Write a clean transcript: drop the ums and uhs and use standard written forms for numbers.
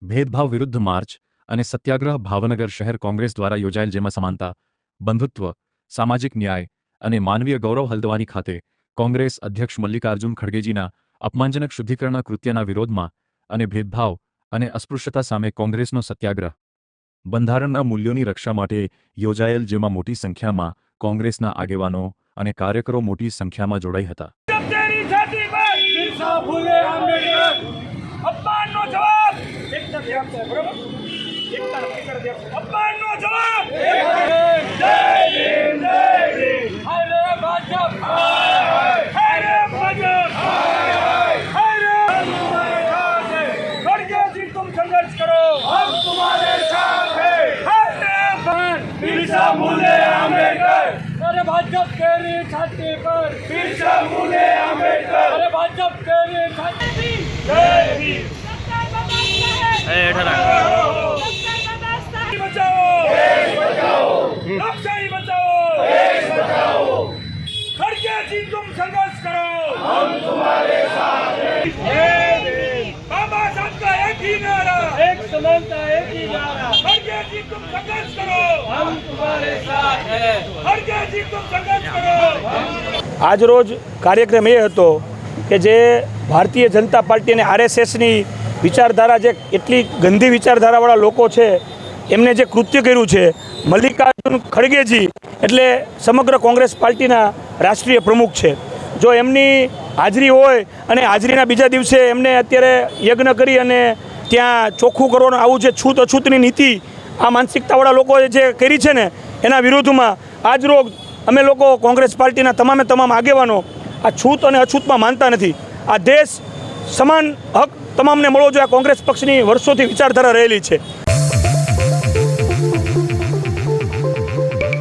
ભેદભાવ વિરુદ્ધ માર્ચ અને સત્યાગ્રહ ભાવનગર શહેર કોંગ્રેસ દ્વારા યોજાયેલ, જેમાં સમાનતા, બંધુત્વ, સામાજિક ન્યાય અને માનવીય ગૌરવ હલ્દવાની ખાતે કોંગ્રેસ અધ્યક્ષ મલ્લિકાર્જુન ખડગેજીના અપમાનજનક શુદ્ધિકરણ કૃત્યના વિરોધમાં અને ભેદભાવ અને અસ્પૃશ્યતા સામે કોંગ્રેસનો સત્યાગ્રહ બંધારણના મૂલ્યોની રક્ષા માટે યોજાયેલ, જેમાં મોટી સંખ્યામાં કોંગ્રેસના આગેવાનો અને કાર્યકરો મોટી સંખ્યામાં જોડાઈ હતા। अरे भाजप केरी छाती पर बिरसा मुंडे आंबेडकर, अरे भाजप केरी छाती जय भीम, बचाओ देश बचाओ, लोकशाही बचाओ देश बचाओ। खड़गे जी तुम संघर्ष करो, हम तुम्हारे साथ हैं। बाबा साहब का एक ही नारा, एक समानता एक ही नारा। खड़गे जी तुम संघर्ष करो, हम तुम्हारे साथ हैं। खड़गे जी तुम संघर्ष करो। आज रोज कार्यक्रम ये હતો કે જે ભારતીય જનતા પાર્ટી અને આરએસએસની વિચારધારા, જે એટલી ગંદી વિચારધારાવાળા લોકો છે, એમને જે કૃત્ય કર્યું છે, મલ્લિકાર્જુન ખડગેજી એટલે સમગ્ર કોંગ્રેસ પાર્ટીના રાષ્ટ્રીય પ્રમુખ છે। જો એમની હાજરી હોય અને હાજરીના બીજા દિવસે એમને અત્યારે યજ્ઞ કરી અને ત્યાં ચોખ્ખું કરવાનું આવું જે છૂત અછૂતની નીતિ આ માનસિકતાવાળા લોકોએ જે કરી છે ને, એના વિરોધમાં આજ રોજ અમે લોકો કોંગ્રેસ પાર્ટીના તમામ આગેવાનો આ છૂત અને અછૂતમાં માનતા નથી। આ દેશ સમાન હક તમામને મળવો જોઈએ, આ કોંગ્રેસ પક્ષની વર્ષોથી વિચારધારા રહેલી છે।